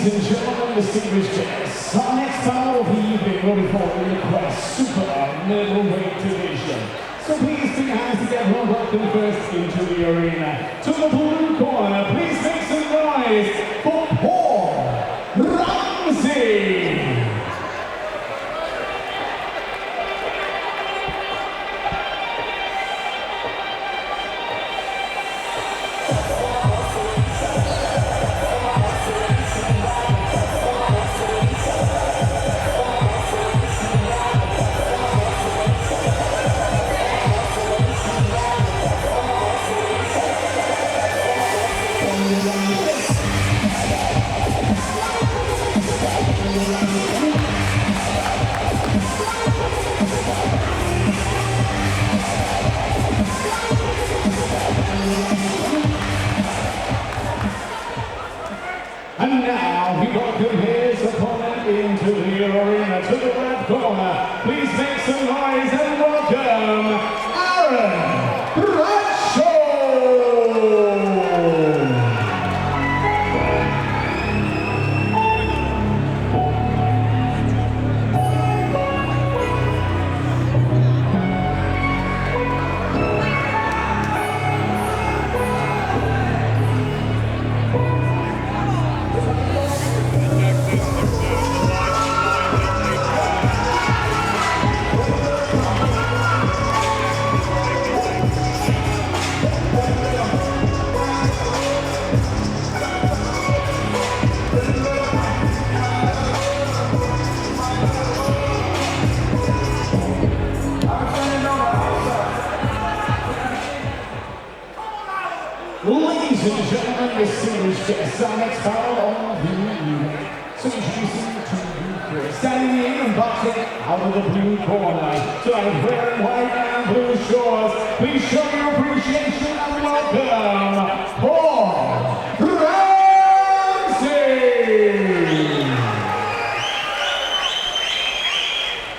Ladies and gentlemen, distinguished guests, our next battle of the evening will be fought in the Quest Super Middleweight Division. So please put your hands together and welcome first into the arena. To the blue corner, please make some noise for Paul Ramsey. And now we welcome his opponent into the arena. To the red corner, please make some noise and welcome Bradshaw. Ladies and gentlemen, distinguished guests, our next battle of the evening. So introducing to you first, standing in and boxing out of the blue corner, tonight wearing white and blue shorts. Please show your appreciation and welcome Paul Ramsey.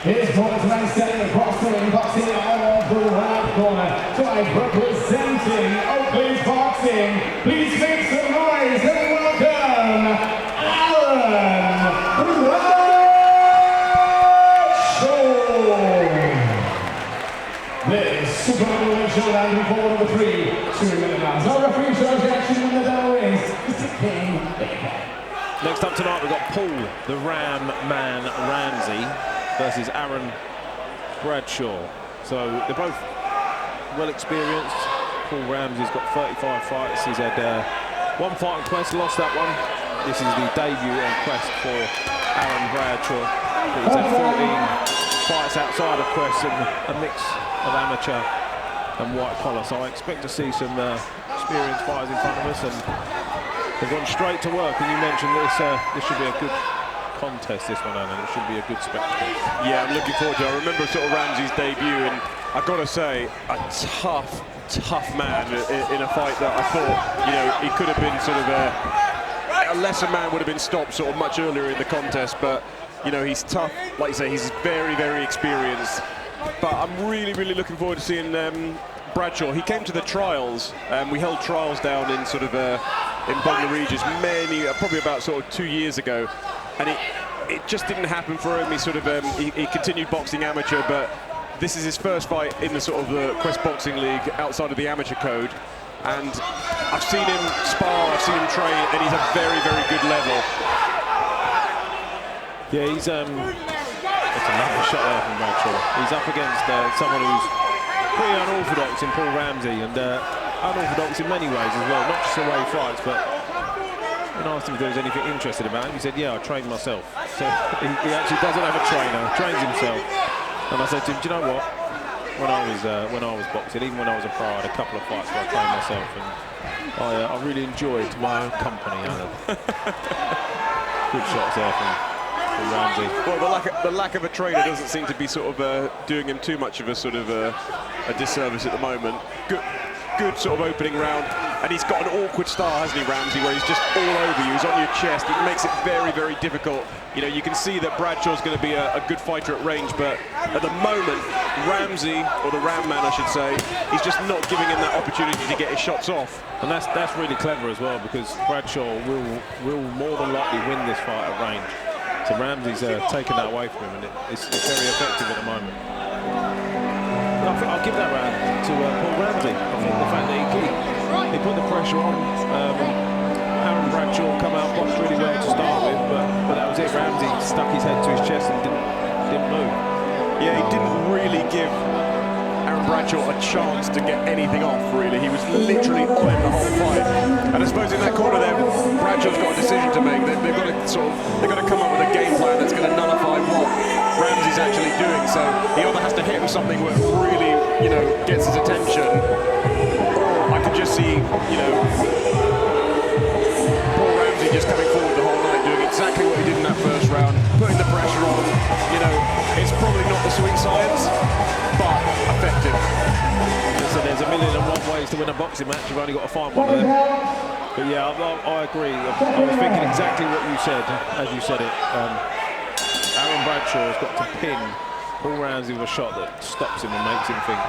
His opponent tonight standing across the ring, boxing out of the right corner, tonight representing Oakley's boxing. Please make some noise and welcome Bradshaw. This super middleweight showdown before number 3, 2 minute rounds. Our referee judge action when the bell rings. Mr. King Baker. Next up tonight, we've got Paul the Ram Man Ramsey versus Aaron Bradshaw. So they're both well experienced. Paul Ramsey's got 35 fights. He's had one fight on Quest, lost that one. This is the debut on Quest for Aaron Bradshaw. He's had 14 fights outside of Quest and a mix of amateur and white collar. So I expect to see some experienced fighters in front of us, and they've gone straight to work. And you mentioned this should be a good contest, this one, Alan. It should be a good spectacle. Yeah, I'm looking forward to it. I remember sort of Ramsey's debut, and I've got to say, a tough man in a fight that I thought, you know, he could have been sort of a lesser man would have been stopped sort of much earlier in the contest, but you know, he's tough. Like you say, he's very experienced. But I'm really looking forward to seeing Bradshaw. He came to the trials, and we held trials down in sort of in Bognor Regis probably about sort of 2 years ago, and it just didn't happen for him. He sort of he continued boxing amateur, but this is his first fight in the sort of the Quest Boxing League outside of the amateur code, and I've seen him spar, I've seen him train, and he's a very good level. Yeah, he's that's another shot there from Bradshaw. He's up against someone who's pretty unorthodox in Paul Ramsey, and unorthodox in many ways as well, not just the way he fights, but when I asked him if there was anything interested about him, he said, yeah, I train myself. So he actually doesn't have a trainer, trains himself. And I said to him, do you know what? When I was boxing, even when I was a pro, I had a couple of fights where I trained myself, and I really enjoyed my own company, Alan. Good shots there from Ramsey. Well, the lack of a trainer doesn't seem to be sort of doing him too much of a sort of a disservice at the moment. Good sort of opening round. And he's got an awkward style, hasn't he, Ramsey, where he's just all over you, he's on your chest. It makes it very, very difficult. You know, you can see that Bradshaw's going to be a good fighter at range, but at the moment, Ramsey, or the Ram Man, I should say, he's just not giving him that opportunity to get his shots off. And that's really clever as well, because Bradshaw will more than likely win this fight at range. So Ramsey's taken that away from him, and it's very effective at the moment. I'll give that round to Paul Ramsey. I think the fact that he put the pressure on. Aaron Bradshaw come out, boxed really well to start with, but that was it. Ramsey stuck his head to his chest and didn't move. Yeah, he didn't really give Aaron Bradshaw a chance to get anything off, really. He was literally on him the whole fight. And I suppose in that corner there, Bradshaw's got a decision to make. They've got to come up with a game plan that's going to nullify what Ramsey's actually doing. So he either has to hit him something that really, you know, gets his attention, or I could just see, you know, Paul Ramsey just coming forward the whole night, doing exactly what he did in that first round, putting the pressure on. You know, it's probably not the sweet science, but effective. So there's a million and one ways to win a boxing match. You've only got to find one of them. But yeah, I agree. I was thinking exactly what you said, as you said it. Aaron Bradshaw has got to pin Paul Ramsey with a shot that stops him and makes him think.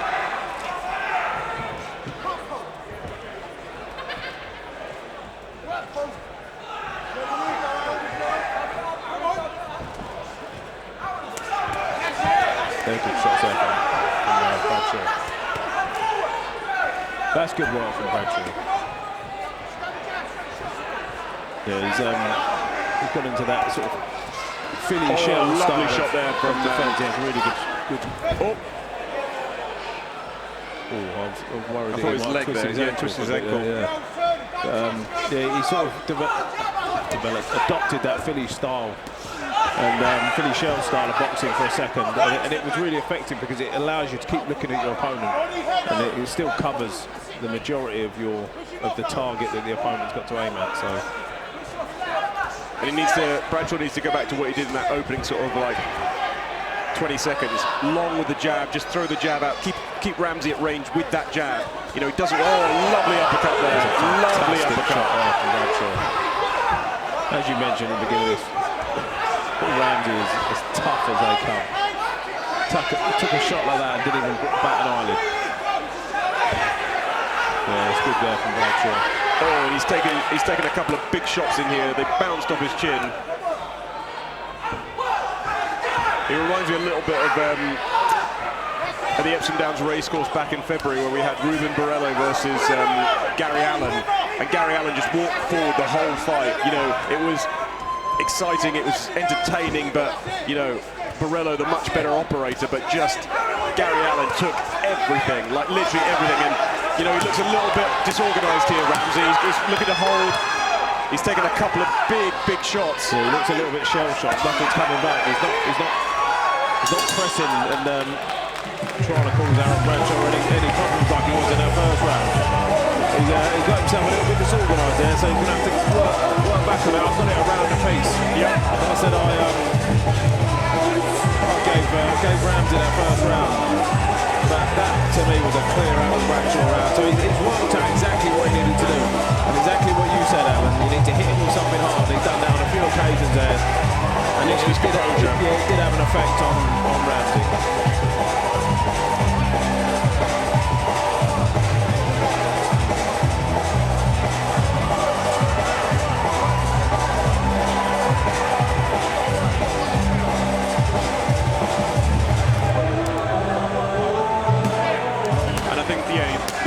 Very good shots there from Bradshaw. That's good work from Bradshaw. Yeah, he's got into that sort of Philly shell lovely shot there from defence. Yeah, really good. I was worried. I thought his leg there. Yeah, twisted his ankle. Yeah, he sort of adopted that Philly style and Philly shell style of boxing for a second, and it was really effective because it allows you to keep looking at your opponent, and it still covers the majority of the target that the opponent's got to aim at. So. And Bradshaw needs to go back to what he did in that opening sort of like 20 seconds. Long with the jab, just throw the jab out, keep Ramsey at range with that jab. You know, he doesn't, lovely uppercut there. Lovely uppercut there from Bradshaw. As you mentioned at the beginning of this, Paul Ramsey is as tough as they come. Took a shot like that and didn't even bat an eyelid. Yeah, it's good there from Bradshaw. Oh, and he's taken a couple of big shots in here. They bounced off his chin. He reminds me a little bit of the Epsom Downs racecourse back in February, where we had Ruben Borrello versus Gary Allen, and Gary Allen just walked forward the whole fight. You know, it was exciting, it was entertaining, but you know, Borrello the much better operator, but just Gary Allen took everything, like literally everything. And you know, he looks a little bit disorganised here, Ramsey. He's looking to hold. He's taken a couple of big shots. Yeah, he looks a little bit shell-shocked. Nothing's coming back. He's not pressing and trying to cause Aaron Bradshaw any problems like he was in that first round. He's got himself a little bit disorganised there, so he's going to have to work back on it. I've got it around the piece. Yeah. Like I said, I gave Ramsey that first round. But that, to me, was a clear Aaron Bradshaw round. So he's worked out exactly what he needed to do. And exactly what you said, Alan. You need to hit him with something hard. He's done that on a few occasions there. And it did have an effect on Ramsey.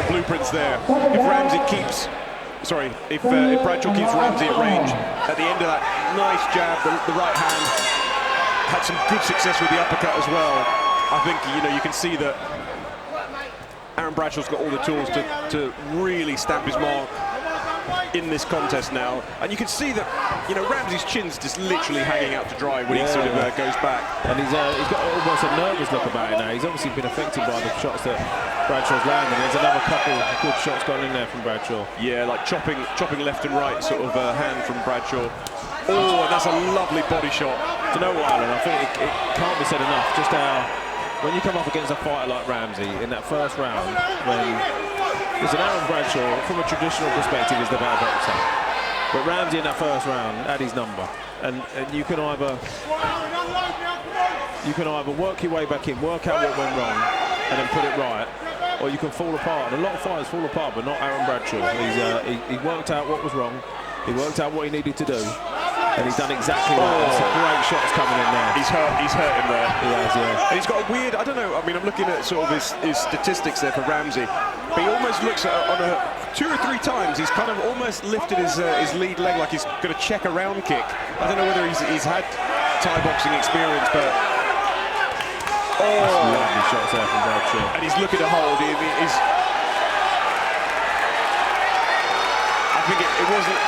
Blueprints there. If Bradshaw keeps Ramsey at range, at the end of that nice jab, the right hand, had some good success with the uppercut as well. I think, you know, you can see that Aaron Bradshaw's got all the tools to really stamp his mark in this contest now, and you can see that, you know, Ramsey's chin's just literally hanging out to dry when he sort of goes back. And he's got almost a nervous look about it now. He's obviously been affected by the shots that Bradshaw's landing. There's another couple of good shots gone in there from Bradshaw. Yeah, like chopping left and right sort of hand from Bradshaw. Oh, and that's a lovely body shot. Do you know what, Alan? I think it can't be said enough just how, when you come up against a fighter like Ramsey in that first round, when Listen, Aaron Bradshaw, from a traditional perspective, is the better boxer. But Ramsey in that first round had his number, and you can either work your way back in, work out what went wrong, and then put it right, or you can fall apart. And a lot of fighters fall apart, but not Aaron Bradshaw. He worked out what was wrong, he worked out what he needed to do, and he's done exactly that. There's some great shots coming in there. He's hurt him there. He has, yeah. And he's got a weird, I don't know, I mean, I'm looking at sort of his statistics there for Ramsey, but he almost looks on a 2 or 3 times, he's kind of almost lifted his lead leg like he's going to check a round kick. I don't know whether he's had Thai boxing experience, but lovely shots there from Bradshaw. And he's looking to hold. I think it wasn't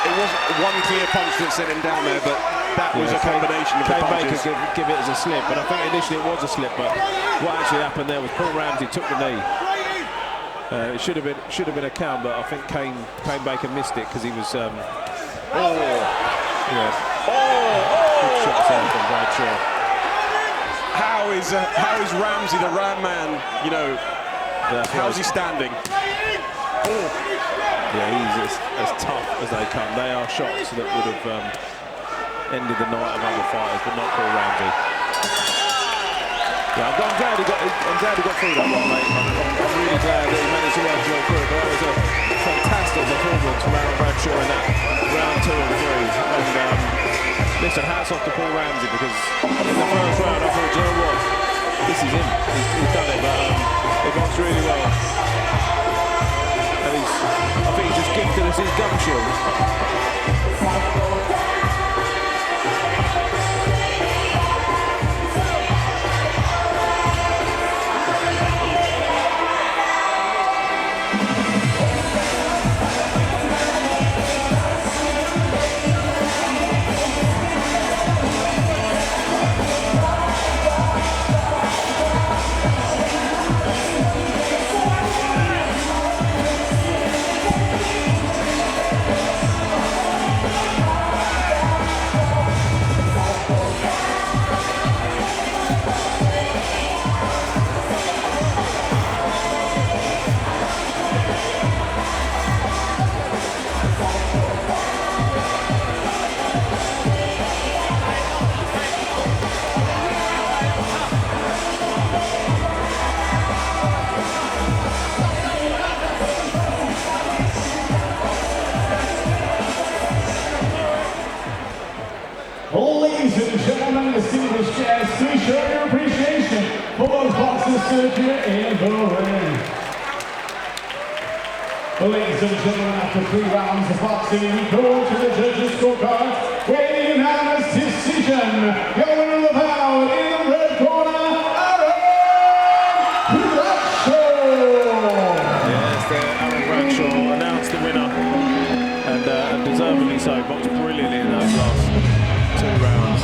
one clear punch that sent him down there, but that was a combination of the punches. Baker give it as a slip, but I think initially it was a slip. But what actually happened there was Paul Ramsey took the knee. It should have been a count, but I think Kane Baker missed it because he was. Good shots there from Bradshaw. How is Ramsey, the Ram man? You know, how's he standing? Yeah, he's as tough as they come. They are shots that would have ended the night of other fighters, but not Paul Ramsey. Yeah, I'm glad he got through that one, mate. I'm really glad that he managed to work his way through it. But that was a fantastic performance from Aaron Bradshaw in that round 2 and 3. And listen, hats off to Paul Ramsey, because in the first round I thought, you know what, this is him. He's done it, but it boxed really well. And I think he's just gifted us his gum shield. Ladies and gentlemen, distinguished guests, to show your appreciation for those boxers served here in the ring. Ladies and gentlemen, after 3 rounds of boxing, we go to the judges' scorecard, where the unanimous decision, your winner of the bout in the red corner, Aaron Bradshaw. Yes, Aaron Bradshaw announced the winner, and deservedly so. Boxed brilliantly in those last 2 rounds.